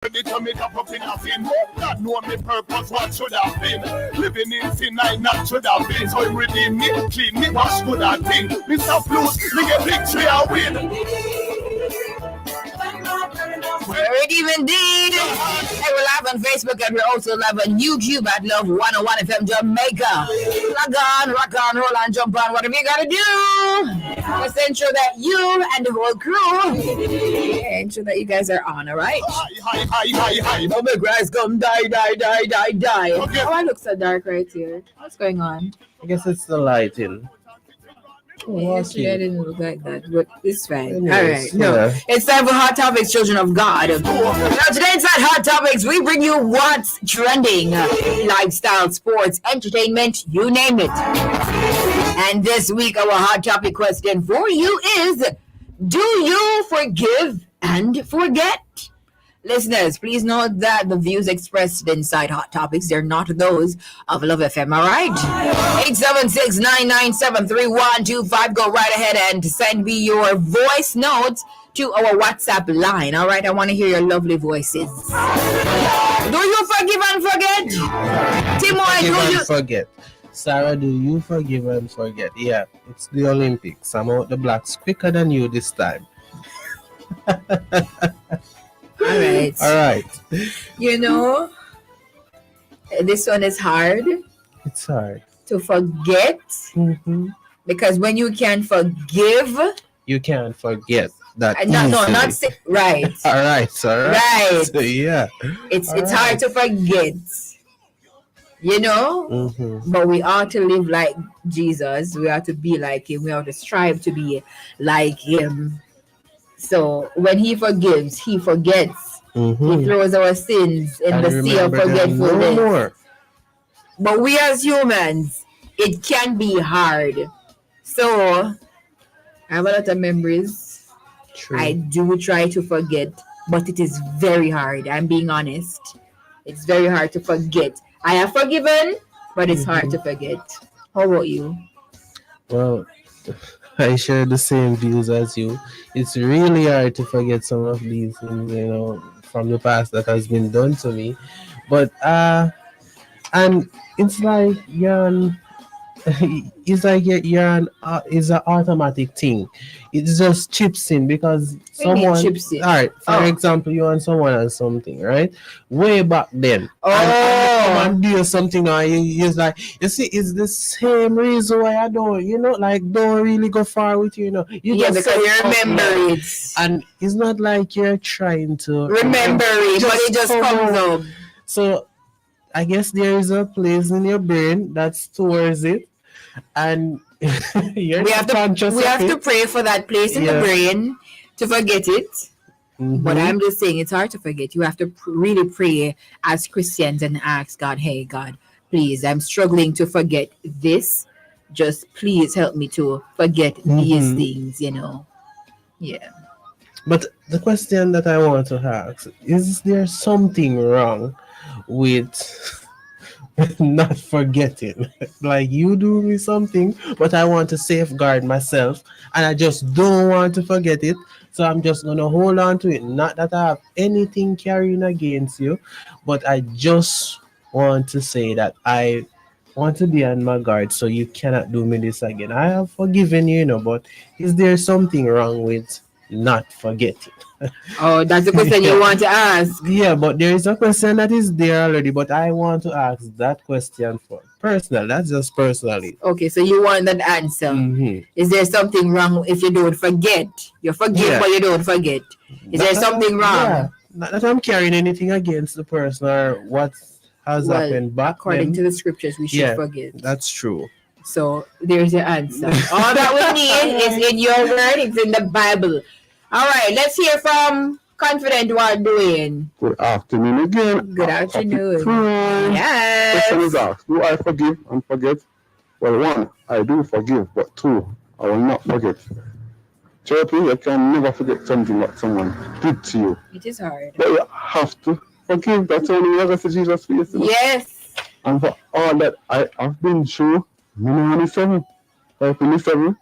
Ready to make up in a fin. Not know me purpose, what should have been. Living in sin, I not should have been. So him redeem me, clean me, wash good and thing. Mr. Blues, me get victory I win. Redeem indeed. Hey, we're live on Facebook and we're also live on YouTube at Love 101 FM Jamaica. Log on, rock on, roll on, jump on, whatever you gotta do. Just ensure that you and the whole crew ensure that you guys are on, alright? Hi. Don't make guys come die. Okay. Oh, I look so dark right here. What's going on? I guess it's the lighting. Yesterday I didn't look like that, but it's fine. Anyways, all right, no, it's time for Hot Topics, children of God. Now today inside Hot Topics, we bring you what's trending, lifestyle, sports, entertainment, you name it. And this week, our Hot Topic question for you is: do you forgive and forget? Listeners, please note that the views expressed inside Hot Topics, they're not those of Love FM, all right? 876-997-3125. Go right ahead and send me your voice notes to our WhatsApp line, all right? I want to hear your lovely voices. Do you forgive and forget? Timoy, do you forget? Sarah, do you forgive and forget? Yeah, it's the Olympics. I'm out the blocks quicker than you this time. All right. You know, this one is hard. It's hard to forget. Mm-hmm. Because when you can forgive, you can't forget that. Right. All right. Right. So, yeah. It's hard to forget. You know? Mm-hmm. But we ought to live like Jesus. We ought to be like him. We ought to strive to be like him. So when he forgives, he forgets. Mm-hmm. He throws our sins in the sea of forgetfulness. No more. But we as humans, it can be hard. So I have a lot of memories. True. I do try to forget, but it is very hard. I'm being honest. It's very hard to forget. I have forgiven, but it's hard to forget. How about you? Well, I share the same views as you. It's really hard to forget some of these things, you know, from the past that has been done to me. But and it's like it's an automatic thing. It just chips in because someone chips in? All right, for example, you and someone has something, right? Way back then. And do something now, it's like, you see, it's the same reason why I don't, don't really go far with you, You just because you remember it. And it's not like you're trying to remember it, but it just comes up. So I guess there is a place in your brain that stores it, and we have to pray for that place in the brain to forget it. Mm-hmm. But I'm just saying it's hard to forget. You have to really pray as Christians and ask God, hey, God, please, I'm struggling to forget this. Just please help me to forget these things, Yeah. But the question that I want to ask, is there something wrong with not forgetting? Like, you do me something, but I want to safeguard myself, and I just don't want to forget it. So I'm just going to hold on to it. Not that I have anything carrying against you, but I just want to say that I want to be on my guard so you cannot do me this again. I have forgiven you, but is there something wrong with not forgetting? Oh, that's the question you want to ask. Yeah, but there is a question that is there already, but I want to ask that question for personal. That's just personally. Okay, so you want that answer. Mm-hmm. Is there something wrong if you don't forget? You forgive, but you don't forget. Is there something wrong? Yeah, not that I'm carrying anything against the person or what has happened back according then. to the scriptures, we should forget. That's true. So there's your answer. All that we need is in your word. It's in the Bible. All right, let's hear from Confident What doing. Good afternoon again. Good afternoon. Yes. Question is asked, do I forgive and forget? Well, one, I do forgive, but two, I will not forget. Chirpy, you can never forget something that someone did to you. It is hard. But you have to forgive. That's only you ever see Jesus for yourself. Yes. And for all that I have been through, 27,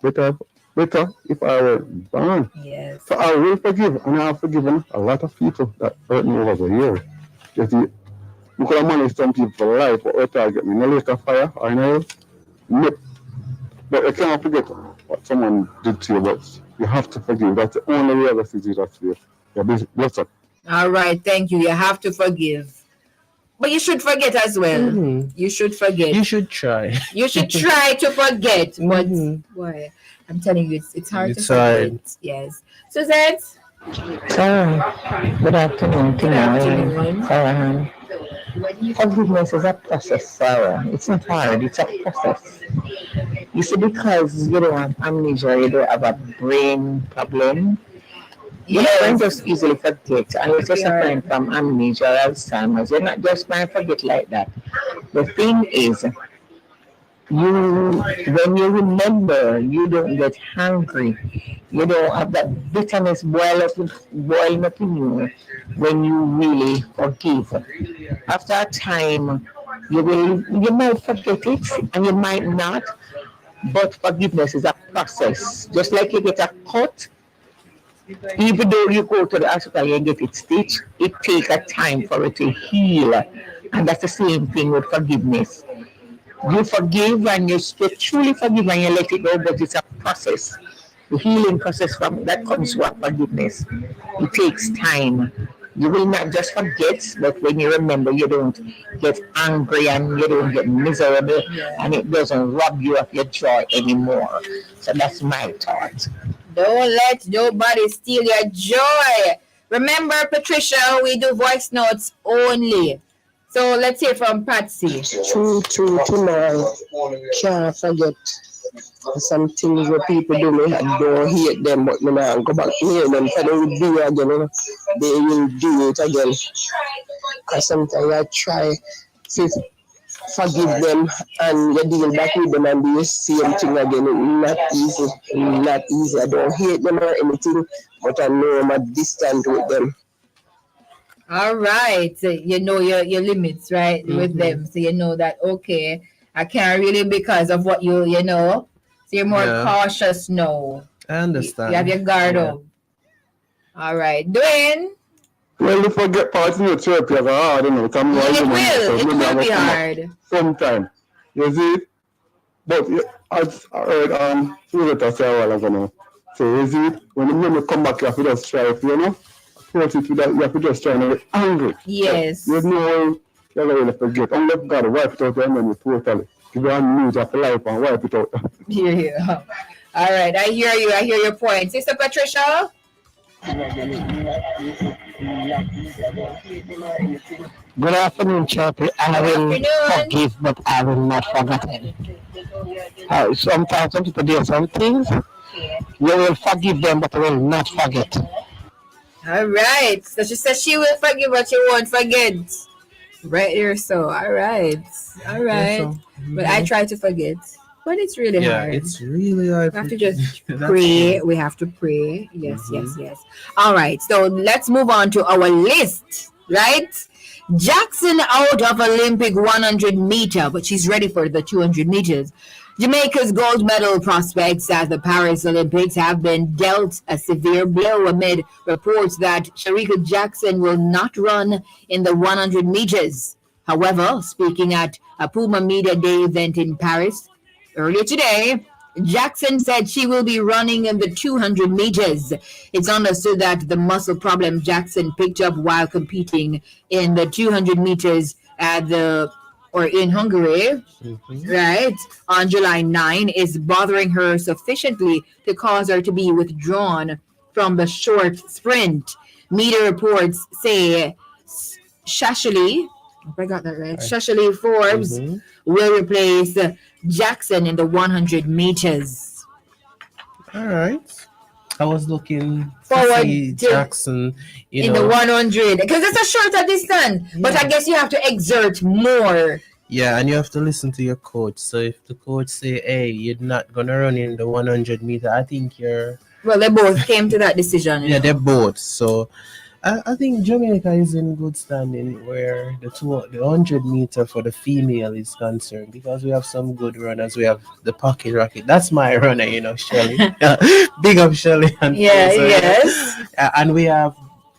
but I better if I were born. Yes. So I will forgive, and I have forgiven a lot of people that hurt me over the years. You see, you could have managed some people for life, but what target me in a lake of fire or in hell? Nope. But you cannot forget what someone did to you, but you have to forgive. That's the only way to see Jesus for you. You're blessed. All right, thank you. You have to forgive. But you should forget as well. Mhm. You should forget. You should try. You should try to forget. But Mhm. boy, I'm telling you, it's hard It's to forget. hard. Yes. Suzette? Sarah, good afternoon. Good afternoon. Sarah, forgiveness is a process, Sarah. It's not hard, it's a process. You see, because you don't have amnesia, you don't have a brain problem, you don't just easily forget. And you're just suffering from amnesia or Alzheimer's. You're not just going to forget like that. The thing is, when you remember, you don't get hungry. You don't have that bitterness boiling up in you when you really forgive. After a time, you might forget it and you might not. But forgiveness is a process. Just like you get a cut, even though you go to the hospital and get it stitched, it takes a time for it to heal. And that's the same thing with forgiveness. You forgive and you truly forgive and you let it go, but it's a process. The healing process from that comes with forgiveness. It takes time. You will not just forget, but when you remember, you don't get angry and you don't get miserable, and it doesn't rob you of your joy anymore. So that's my thought. Don't let nobody steal your joy. Remember, Patricia, we do voice notes only. So let's hear from Patsy. True, tomorrow. Can't forget some things where people do me. I don't hate them, but me now go back to hear them. So they will do it again. You know? They will do it again. Because sometimes I try to forgive them and you deal back with them and do the same thing again. It's not easy. I don't hate them or anything, but I know I'm distant with them. All right. So you know your limits, right, with them. So you know that, okay, I can't really because of what you know. So you're more cautious now. I understand. You have your guard up. All right. Dwayne? Well, if I get part in your therapy, I go hard, you know. It will be hard. Sometime. You see? But as I heard Suzette say a while ago now. So you see, when you come back, you have to just try it, you know? Approach it with that, you have to just try and get angry. Yes. There's no way you're going to really forget. Unless God wipe it out and then you totally. Give you a news of life and wipe it out. Yeah. All right. I hear you. I hear your point. Sister Patricia? Good afternoon, Chirpy. I will forgive, but I will not forget. Sometimes some people do some things. You will forgive them, but you will not forget. All right. So she says she will forgive, but she won't forget. Right here, so. All right. All right. Yeah, so, But I try to forget. But it's really hard. It's really hard. We have to just pray. We have to pray. Yes, yes. All right. So let's move on to our list, right? Jackson out of Olympic 100 meter, but she's ready for the 200 meters. Jamaica's gold medal prospects at the Paris Olympics have been dealt a severe blow amid reports that Sharika Jackson will not run in the 100 meters. However, speaking at a Puma Media Day event in Paris earlier today, Jackson said she will be running in the 200 meters. It's understood that the muscle problem Jackson picked up while competing in the 200 meters in Hungary, right, on July 9 is bothering her sufficiently to cause her to be withdrawn from the short sprint. Media reports say Shashali, if I got that right, Shashali Forbes will replace Jackson in the 100 meters. All right. I was looking forward to see Jackson in the 100 because it's a shorter distance, but I guess you have to exert more. Yeah, and you have to listen to your coach. So if the coach say, "Hey, you're not gonna run in the 100 meter," I think you're. Well, they both came to that decision. Yeah, they're both. So I think Jamaica is in good standing where the 100 meter for the female is concerned because we have some good runners. We have the pocket rocket. That's my runner, Shelly. Big up Shelly and Yeah, so, yes. and we have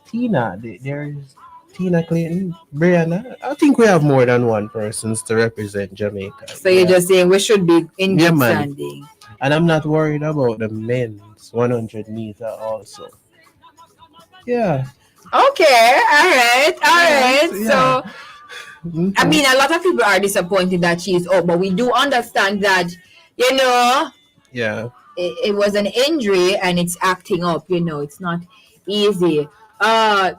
Tina. There's Tina Clayton, Brianna. I think we have more than one persons to represent Jamaica. So you're just saying we should be in Yeah, good man. standing. And I'm not worried about the men's 100 meter also. Yeah. Okay, all right. Yeah. So, Mhm. I mean, a lot of people are disappointed that she's out, but we do understand that, Yeah. it was an injury and it's acting up. It's not easy.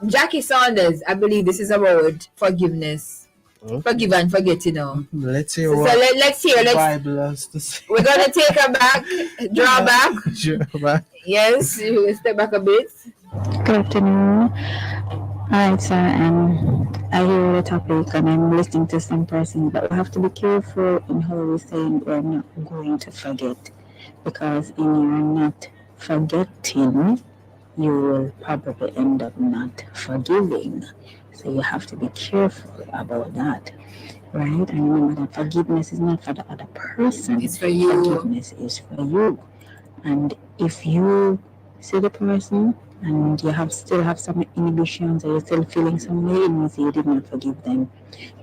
Jackie Saunders, I believe this is about forgiveness. Okay. Forgive and forget, Let's hear So what let's hear. the Bible has to say. We're gonna take her back, draw back. Draw back. Yes, you step back a bit. Good afternoon. Alright, sir, I hear the topic and I'm listening to some persons, but we have to be careful in how we're saying we're not going to forget. Because in your not forgetting, you will probably end up not forgiving. So you have to be careful about that. Right? And remember that forgiveness is not for the other person. It's for you. Forgiveness is for you. And if you see the person and you still have some inhibitions or you're still feeling some way, it means you did not forgive them.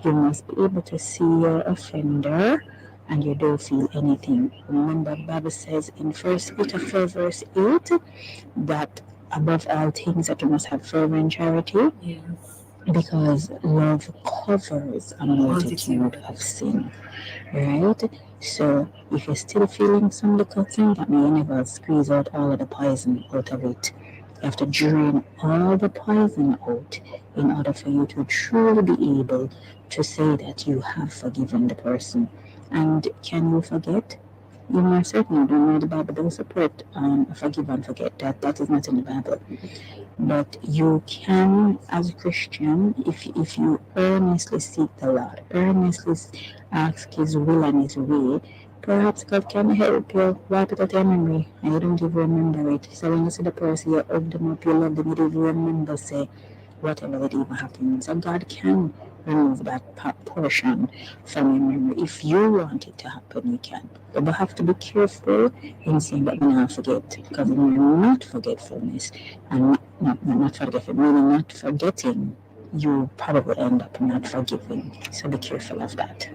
You must be able to see your offender and you don't feel anything. Remember, the Bible says in 1 Peter 4 verse 8 that above all things that you must have fervent charity. Yes. Because love covers a multitude of sin, right? So if you're still feeling some little thing, that may never squeeze out all of the poison out of it. You have to drain all the poison out in order for you to truly be able to say that you have forgiven the person. And can you forget? You most certainly don't know the Bible don't support forgive and forget. That is not in the Bible. But you can, as a Christian, if you earnestly seek the Lord, earnestly ask His will and His way, perhaps God can help you wipe it out your memory and you don't even remember it. So when you see the person, you hug them up, you love them, you don't even remember, say, whatever that even happens. So God can remove that portion from your memory. If you want it to happen, you can. But we have to be careful in saying that we not forget. Because when you're not forgetfulness and not forgetful, meaning not forgetting, you probably end up not forgiving. So be careful of that.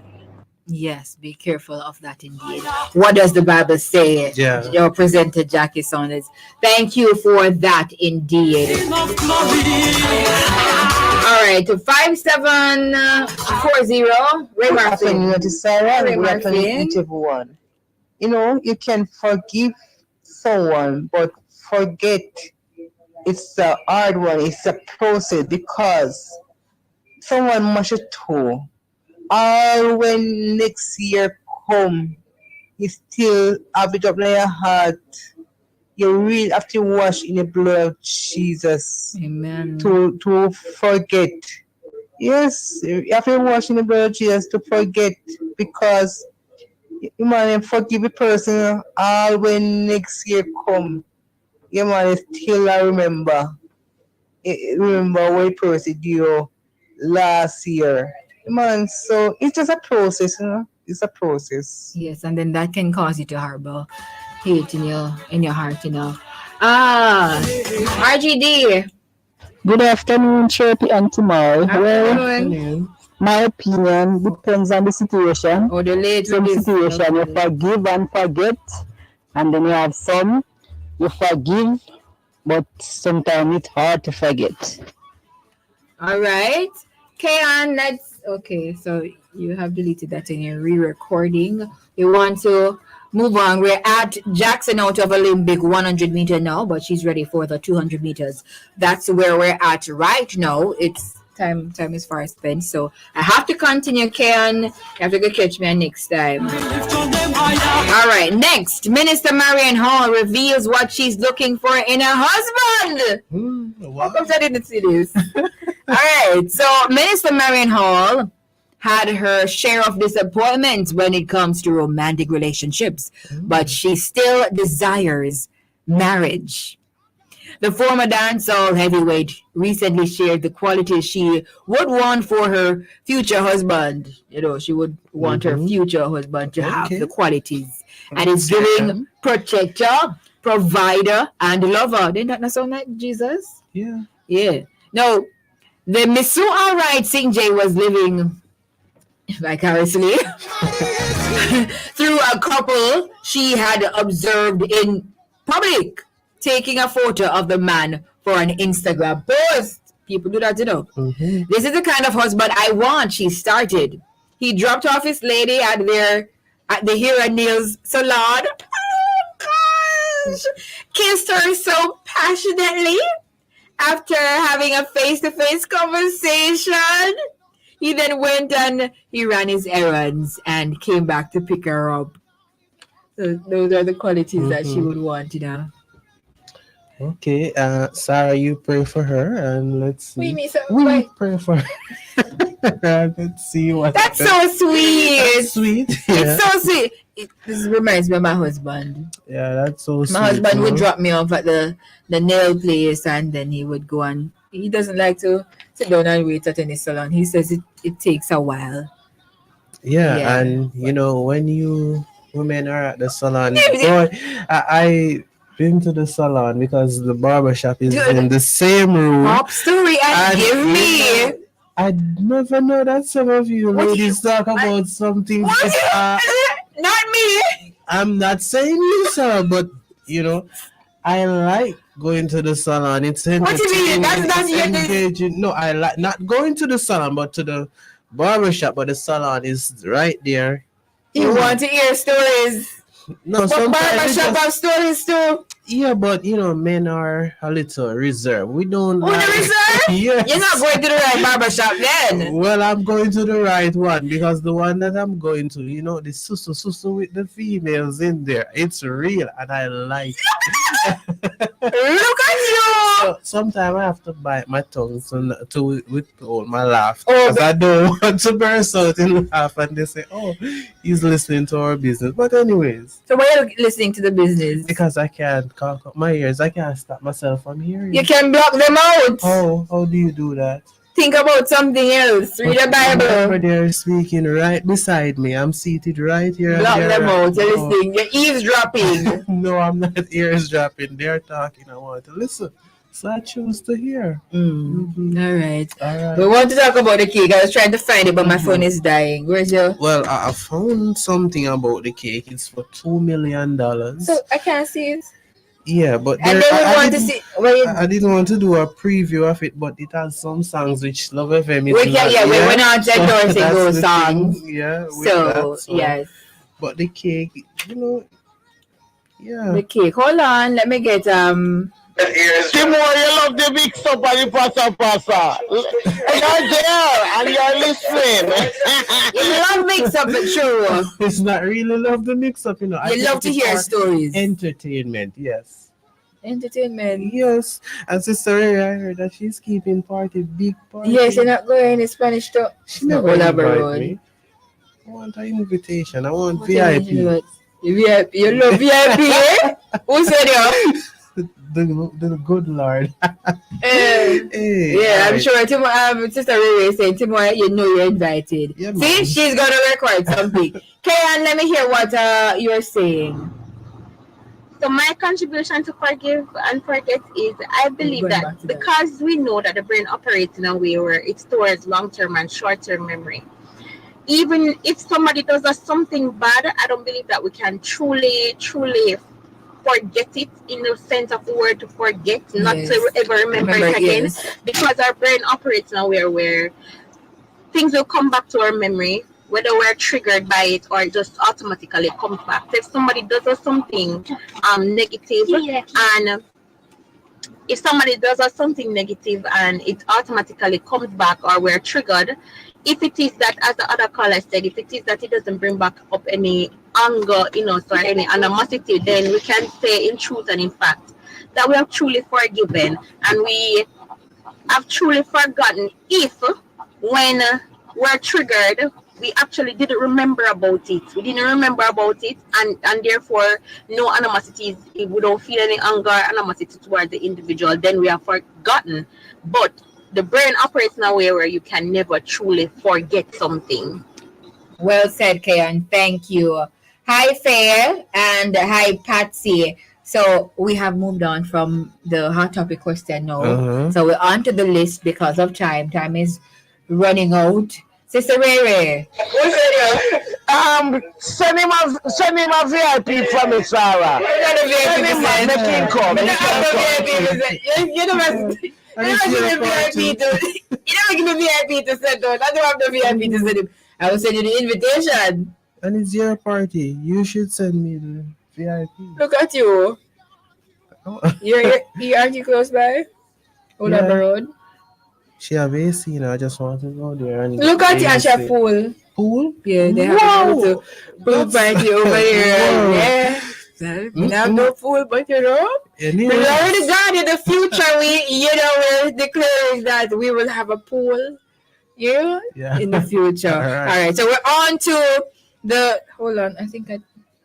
Yes, be careful of that indeed. What does the Bible say? Yeah. Your presenter, Jackie Saunders. Thank you for that indeed. All right, 5740. Ray Martin. Sarah, we have to meet everyone. You can forgive someone, but forget it's a hard one. It's a process because someone must too. All when next year come, you still have it up in your heart. You really have to wash in the blood of Jesus. Amen. To forget. Yes, you have to wash in the blood of Jesus to forget because you man forgive a person all when next year come. You man still remember what a person did last year. Man, so it's just a process, It's a process. Yes, and then that can cause you to harbor hate in your heart, RGD. Good afternoon, Chirpy and tomorrow. Well, Afternoon. my opinion depends on the situation. Oh, the late Some release. situation you forgive and forget, and then you have some you forgive, but sometimes it's hard to forget. All right. Kayan, so you have deleted that in your re-recording. We want to move on. We're at Jackson out of Olympic 100 meter now, but she's ready for the 200 meters. That's where we're at right now. It's time is far spent, so I have to continue. Kayan, you have to go catch me next time. All right, next, Minister Marian Hall reveals what she's looking for in a husband. How come I didn't see this? All right, so Minister Marian Hall had her share of disappointments when it comes to romantic relationships, but she still desires marriage. The former dancehall heavyweight recently shared the qualities she would want for her future husband. She would want her future husband to have the qualities. And it's giving protector, provider, and lover. Didn't that not sound like Jesus? Yeah. Yeah. No, the Miss Alright Singh J was living vicariously through a couple she had observed in public taking a photo of the man for an Instagram post. People do that, This is the kind of husband I want, she started. He dropped off his lady at the hair and nails salon. Oh gosh! Kissed her so passionately after having a face-to-face conversation. He then went and he ran his errands and came back to pick her up. So those are the qualities that she would want, Okay, Sarah, you pray for her, and let's see. We pray for her. Let's see what. That's so sweet. That's sweet. Yeah. It's so sweet. This reminds me of my husband. Yeah, that's so sweet. My husband would drop me off at the nail place, and then he would go and he doesn't like to sit down and wait at any salon. He says it takes a while. Yeah, and when you women are at the salon, boy, I been to the salon because the barbershop is in the same room. Pop story and give me. I never know that some of you ladies talk about something. Not me. I'm not saying you, sir, but I like going to the salon. It's what do you mean? That's engaging. No, I like not going to the salon, but to the barbershop. But the salon is right there. You want to hear stories? No, but barbershop have stories too. Yeah, but men are a little reserved. We don't. The reserved? Yes. You're not going to the right barbershop then. Well, I'm going to the right one because the one that I'm going to, the susu with the females in there, it's real and I like it. Look at you! So, sometimes I have to bite my tongue to withhold my laugh because I don't want to burst out in laugh and they say, "Oh, he's listening to our business." But anyways. So why are you listening to the business? Because I can't cock up my ears. I can't stop myself from hearing. You can block them out. How do you do that? Think about something else. Read the Bible. They're speaking right beside me. I'm seated right here. Block them out. You're listening. You're eavesdropping. No, I'm not eavesdropping. They're talking. I want to listen. So I choose to hear. All right. We want to talk about the cake. I was trying to find it, but my phone is dying. Where's your... Well, I found something about the cake. It's for $2 million. So I can't see it. Yeah, but and then we want to see. I didn't want to do a preview of it, but it has some songs which Love FM is. We're not endorsing those songs. Yeah. So yes. But the cake, yeah. The cake. Hold on, let me get Timor, you love the mix up and the pasa. You're there and you're listening. You love mix up, but true. It's not really love the mix up, You love to hear stories. Entertainment, yes. Entertainment. Yes. And Sister Ray, I heard that she's keeping big party. Yes, you're not going in Spanish too. She never invited me. I want an invitation. I want VIP. VIP. You love VIP, eh? Who said you? The good Lord. Hey, yeah, I'm sure Sister Ray saying, Timor, you're invited. Yeah, see, she's going to record something. Kayan, let me hear what you're saying. So my contribution to forgive and forget is I believe that because we know that the brain operates in a way where it stores long-term and short-term memory. Even if somebody does us something bad, I don't believe that we can truly forget it in the sense of the word to forget, not to ever remember it again, because our brain operates in a way where things will come back to our memory, whether we're triggered by it or it just automatically comes back. So if somebody does us something negative and if somebody does us something negative and it automatically comes back or we're triggered, if it is that, as the other caller said, if it is that it doesn't bring back up any anger in us or any animosity, then we can say in truth and in fact that we have truly forgiven and we have truly forgotten if when we're triggered we actually didn't remember about it. We didn't remember about it, and therefore no animosity. We don't feel any anger, animosity towards the individual. Then we have forgotten. But the brain operates in a way where you can never truly forget something. Well said, Kayan. Thank you. Hi, Fair, and hi, Patsy. So we have moved on from the hot topic question now. So we're on to the list because of time. Time is running out. Sister Rere. Send him a VIP from me, Sarah. Send him a make him come. You never give me VIP to send out. I don't have the VIP to send him. I will send you the invitation. And it's your party. You should send me the VIP. Look at you. Aren't you close by? On the road? She have AC, you know. I just want to go there. And look at you, she have pool. Pool? Yeah, they have a little pool party over here. Yeah. We have no pool, but you know, we already got in the future. We're declaring that we will have a pool. Yeah. In the future. All right. So we're on to the. Hold on.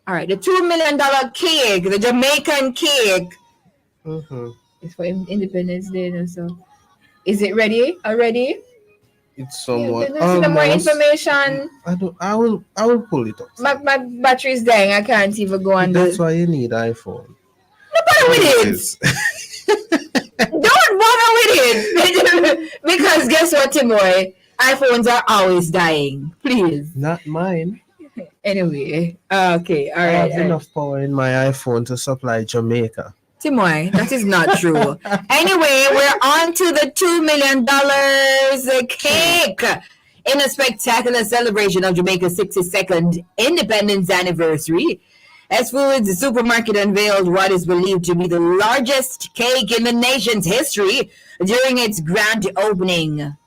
All right. The $2 million cake, the Jamaican cake. It's for Independence Day. So, is it ready already? It's somewhat. Some more information. I will pull it up. My battery is dying. I can't even go on. That's why you need iPhone. No bother with it. Don't bother with it. Because guess what, Timoy? iPhones are always dying. Please. Not mine. Anyway. Okay. All right. I have enough power in my iPhone to supply Jamaica. Timoy, that is not true. Anyway, we're on to the $2 million cake in a spectacular celebration of Jamaica's 62nd independence anniversary. S Foods Supermarket unveiled what is believed to be the largest cake in the nation's history during its grand opening.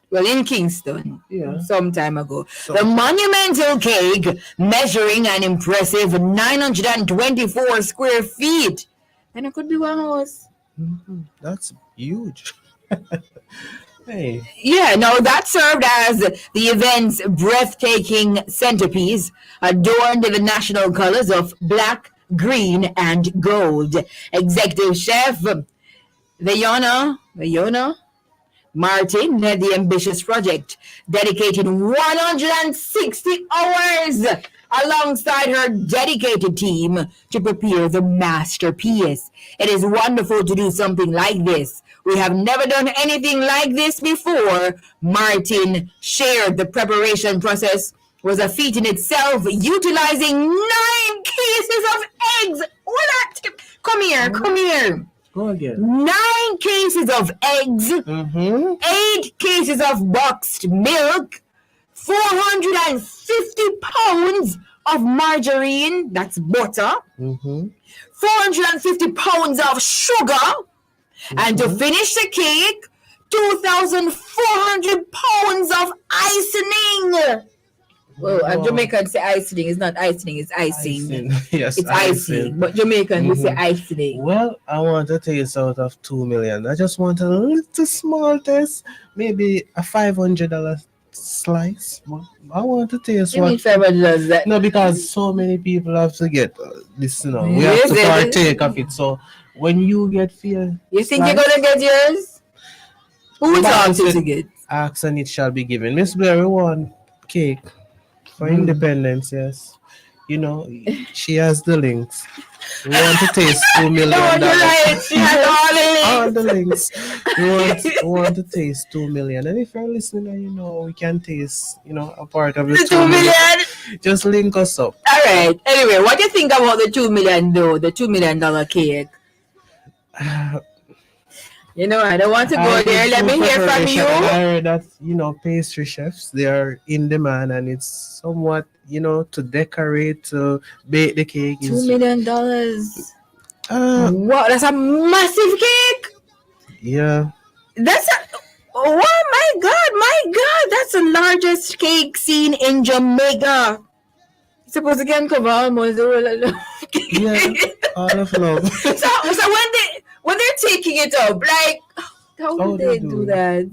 In Kingston, some time ago. The monumental cake, measuring an impressive 924 square feet. And it could be one house. That's huge. Hey. Yeah, no, that served as the event's breathtaking centerpiece, adorned in the national colors of black, green, and gold. Executive Chef Vayona Martin led the ambitious project, dedicating 160 hours alongside her dedicated team to prepare the masterpiece. It is wonderful to do something like this. We have never done anything like this before. Martin shared the preparation process was a feat in itself, utilizing 9 cases of eggs. Come here. Go again. 9 cases of eggs, 8 cases of boxed milk, 450 pounds of margarine, that's butter, 450 pounds of sugar, and to finish the cake, 2,400 pounds of icing. Well, Jamaicans say icing. It's not icing, it's icing. Yes, it's icing. But Jamaican, we say icing. Well, I want a taste out of $2 million. I just want a little small taste, maybe a $500 slice. I want to taste you mean $500 that? No, because so many people have to get this, we have to partake of it. So when you get fear, you think you're gonna get yours? Who wants to get? Ask and it shall be given. Miss Blair, we want cake. For independence, yes. She has the links. We want to taste $2 million. Right. She has all the links. We want to taste $2 million. And if you're listening, we can taste, a part of the $2 million. Just link us up. All right. Anyway, what do you think about the $2 million though? The $2 million cake? I don't want to go there. Let me hear from you. I heard that, pastry chefs, they are in demand and it's somewhat, to decorate, to bake the cake. $2 million. Wow, that's a massive cake. Yeah. Oh my God, that's the largest cake seen in Jamaica. Suppose again cover almost the whole of yeah, all of love. So when they're taking it up, like how do they do that?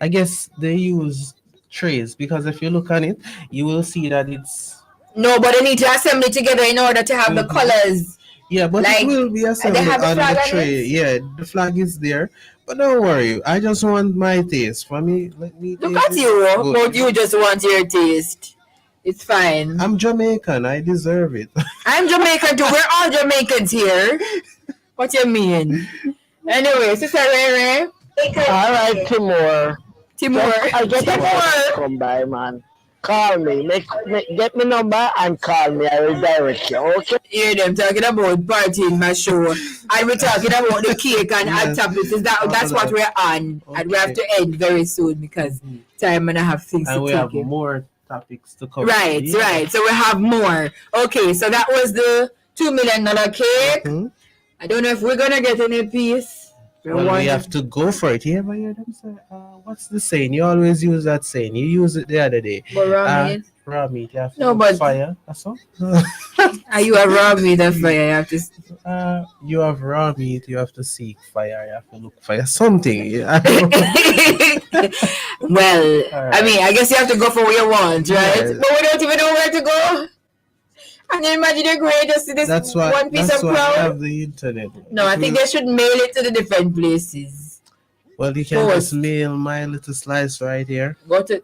I guess they use trays, because if you look on it, you will see that it's No, but they need to assemble it together in order to have the colors. yeah, but Like, it will be assembled have a on flag the on tray. it? Yeah, the flag is there. But don't worry, I just want my taste. For me, let me Look taste at it. you, Good. but you just want your taste. It's fine. I'm Jamaican. I deserve it. I'm Jamaican too. We're all Jamaicans here. What you mean? Anyway, Sister Rere. All right, Timor. Timor. I get a Timor. come by, man. Call me. Get me number and call me. I will direct you. Okay. Hear them talking about party in my show. And we're talking about the cake and hot topics. That's what we're on. And we have to end very soon because time and I have things And to we take have in. more topics to cover. Right, Yeah. right. So we have more. Okay, so that was the $2 million cake. Mhm. I don't know if we're gonna get any piece. Well, we have to go for it. You ever hear them say, what's the saying? You always use that saying. You used it the other day. But raw meat. Raw meat. You have to No, but- fire. That's all. Are you a raw meat of fire? You have to. You have raw meat. You have to seek fire. You have to look fire. Something. Yeah, I don't know. Well, Alright. I mean, I guess you have to go for what you want, right? Yes. But we don't even know where to go. And you imagine you're going to see this That's why. one piece That's of why I cloud. have the internet. No, I think they should mail it to the different places. Well, you can Post. just mail my little slice right here. Go to,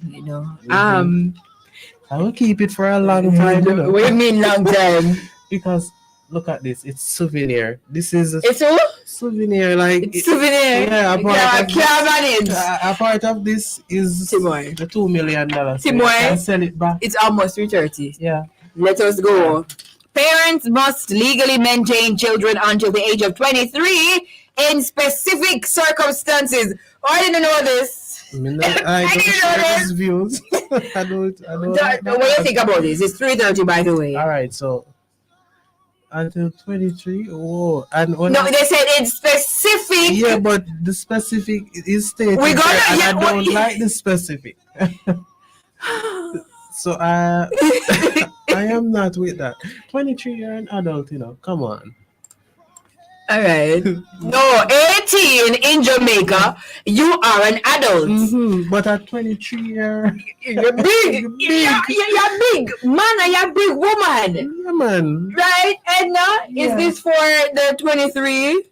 you know. I will keep it for a long time. You know. What do you mean long time? Because look at this. It's souvenir. This is a It's who? souvenir. Like It's souvenir. Yeah, A part of this is Timor. the $2 million. So Timor. you can sell it back. It's almost 3:30. Yeah. Let us go. Parents must legally maintain children until the age of 23 in specific circumstances. Oh, I didn't know this. I don't share these views. I don't. What do you think about this? It's 3:30, by the way. All right, so until 23. Oh, and when No, they said it's specific. yeah, but the specific is stated. We're gonna- there, and yeah, I don't what- like the specific. So I am not with that. 23, you're an adult, you know. Come on. All right. No, 18 in Jamaica, you are an adult. But at 23, You're big. You're big. Man, and you're big woman. yeah, man. Right, Edna? Yeah. Is this for the 23?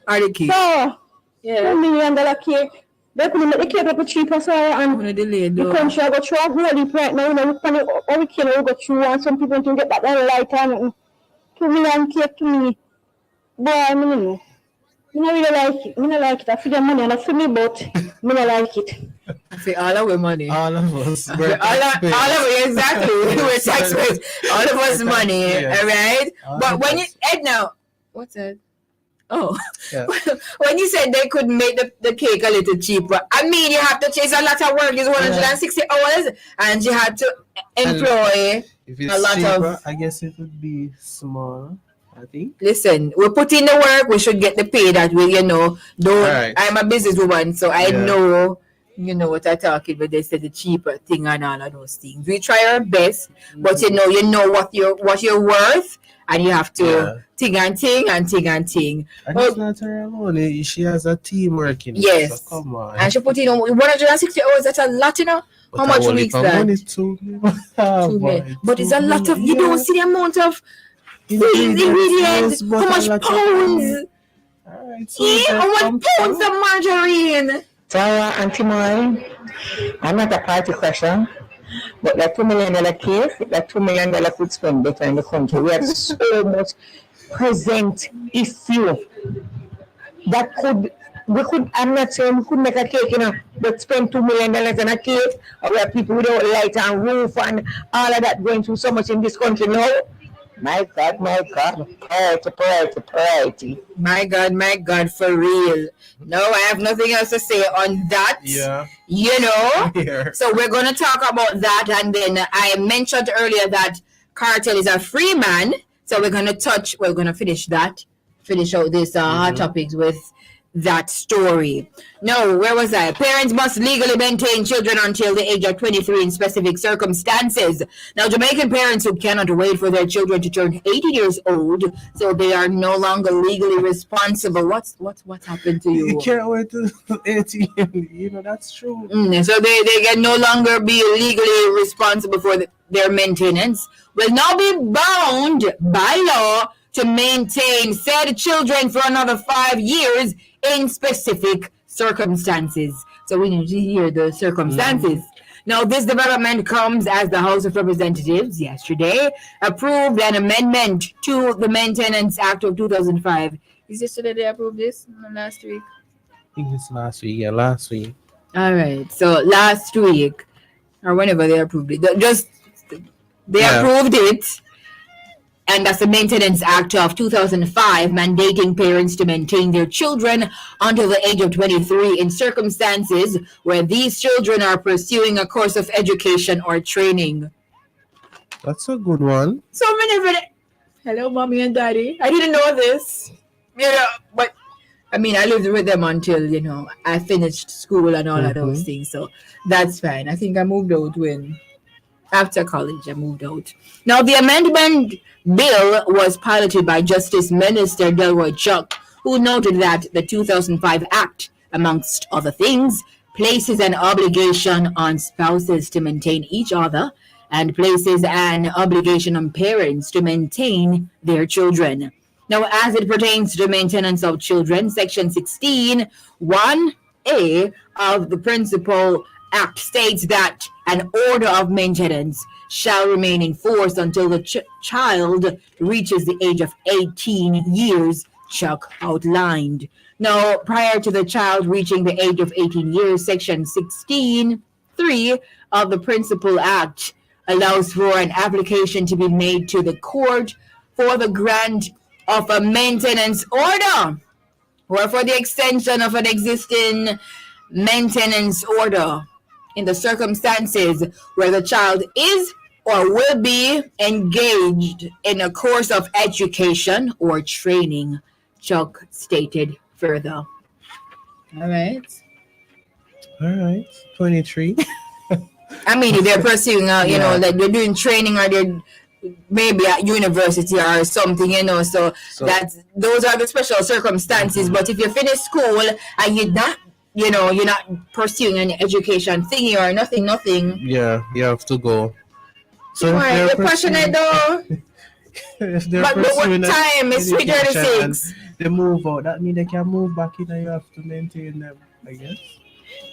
Or the kid? So, Yeah. $1 million cake. They could make the cake up cheaper, so I'm and gonna delay the though. country I go through a whole heap right now. You know, look on it, all we can go through, and some people can get that light and $2 million cake to me. Boy, I don't really like it. I don't like it. I feel the money and I feel me, but I don't like it. I feel all our money. All of us. All of it, exactly. We're taxpayers. All of us money, Yes. all right? All But of when us. you, Edna, what's that? Oh, Yeah. when you said they could make the cake a little cheaper, I mean, you have to chase a lot of work. It's 160 hours, and you had to employ If a it's lot cheaper, of. I guess it would be smaller. I think. Listen, we put in the work. We should get the pay that we, you know. Don't. Right. I'm a businesswoman, so I Yeah. know. You know what I'm talking about. They said the cheaper thing and all of those things. We try our best, but you know what you're worth, and you have to Yeah. ting and ting and ting and ting. And Oh. it's not her alone. She has a team working. Yes. So come on. And she put in 160 hours. That's a lot, you know. But How I much only weeks for that? money too. But it's a lot of. You don't see the amount of ingredients. How much pounds? Alright, so Yeah, how much pounds of margarine? Tara and Timon, I'm not a party question, but that $2 million case, that $2 million could spend better in the country. We have so much present issue that I'm not saying we could make a cake, you know, but spend $2 million on a cake, or we have people without light and roof and all of that going through so much in this country now. My God, priority. My God, for real. No, I have nothing else to say on that. Yeah. You know? Here. So we're going to talk about that. And then I mentioned earlier that Cartel is a free man. So we're going to finish out this hot topics with that story. No, where was I? Parents must legally maintain children until the age of 23 in specific circumstances. Now, Jamaican parents who cannot wait for their children to turn 18 years old, so they are no longer legally responsible. What's happened to You you? can't wait to 18. You know, that's true. So they can no longer be legally responsible for their maintenance. Will now be bound by law to maintain said children for another 5 years in specific circumstances. So we need to hear the circumstances. Now, this development comes as the House of Representatives yesterday approved an amendment to the Maintenance Act of 2005. Is this yesterday they approved this? Last week? I think it's last week. Yeah, last week. All right. So last week, or whenever they approved it, they approved it. And that's the Maintenance Act of 2005, mandating parents to maintain their children until the age of 23 in circumstances where these children are pursuing a course of education or training. That's a good one. So hello, mommy and daddy. I didn't know this. But I mean, I lived with them until, I finished school and all of those things. So that's fine. I think I moved out after college, I moved out. Now, the amendment bill was piloted by Justice Minister Delroy Chuck, who noted that the 2005 Act, amongst other things, places an obligation on spouses to maintain each other and places an obligation on parents to maintain their children. Now, as it pertains to the maintenance of children, Section 16, 1A of the Principal Act states that an order of maintenance shall remain in force until the child reaches the age of 18 years, Chuck outlined. Now, prior to the child reaching the age of 18 years, Section 16.3 of the Principal Act allows for an application to be made to the court for the grant of a maintenance order or for the extension of an existing maintenance order in the circumstances where the child is or will be engaged in a course of education or training, Chuck stated further. All right. 23. I mean, if they're pursuing, like they're doing training or they're maybe at university or something, so those are the special circumstances. But if you finish school and you're not pursuing any education thingy or nothing. Yeah, you have to go. So you're passionate though. If they're but what time is 3:36? They move out. That means they can move back in and you have to maintain them, I guess.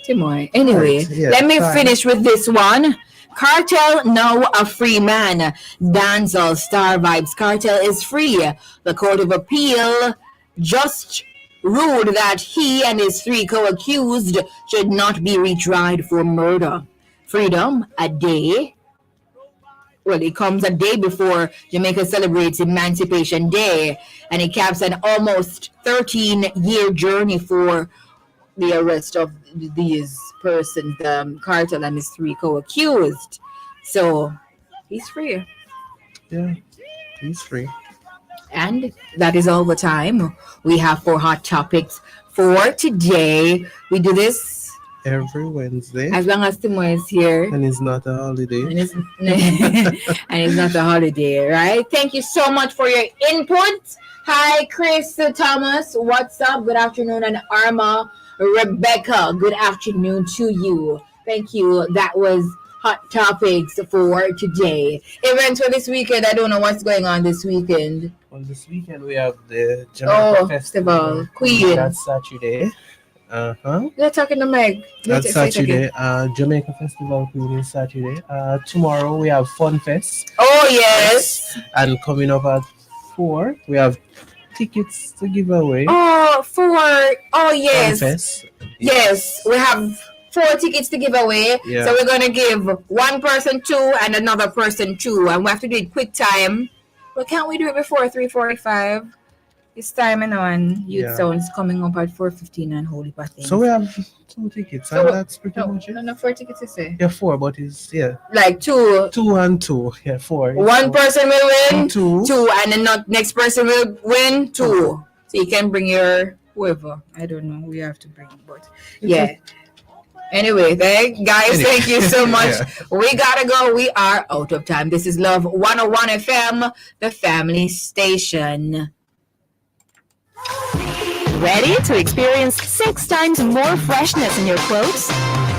Timoy. Anyway, let me finish with this one. Cartel now a free man. Dancehall Star Vibes Cartel is free. The Court of Appeal just ruled that he and his 3 co-accused should not be retried for murder. Freedom, a day. Well, it comes a day before Jamaica celebrates Emancipation Day, and it caps an almost 13-year journey for the arrest of these persons, the Cartel and his 3 co-accused. So, he's free. Yeah, he's free. And that is all the time we have for Hot Topics for today. We do this every Wednesday, as long as Timo is here, and it's not a holiday. And it's not a holiday, right? Thank you so much for your input. Hi, Chris Thomas. What's up? Good afternoon, and Arma Rebecca. Good afternoon to you. Thank you. That was Hot Topics for today. Events for this weekend. I don't know what's going on this weekend. Well, this weekend we have the Jamaica Festival. Queen. That's Saturday. You're talking to Meg. That's Saturday. Jamaica Festival Queen is Saturday. Tomorrow we have Fun Fest. Oh yes. And coming up at 4, we have tickets to give away. Oh, 4. Oh yes. Fun Fest. Yes, we have 4 tickets to give away. Yeah. So we're gonna give one person 2 and another person 2, and we have to do it quick time. Well, can't we do it before 3:45? It's time and Youth Sounds coming up at 4:15 and Holy Pathing. So we have 2 tickets, and that's pretty much it. No, 4 tickets to say. Yeah, 4, but it's like 2. 2 and 2. Yeah, 4. One person will win 2, and the next person will win 2. So you can bring your whoever. I don't know. We have to bring, but yeah. Anyway, thank you so much. Yeah. We gotta go. We are out of time. This is Love 101 FM, the family station. Ready to experience 6 times more freshness in your clothes?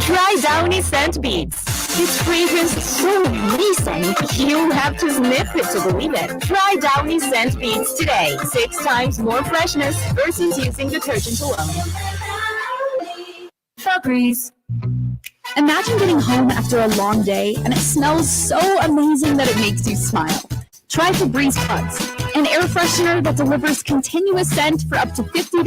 Try Downy Scent Beads. Its fragrance is so amazing, you have to sniff it to believe it. Try Downy Scent Beads today. 6 times more freshness versus using detergent alone. Febreze. Imagine getting home after a long day and it smells so amazing that it makes you smile. Try Febreze Buds, an air freshener that delivers continuous scent for up to 50 days.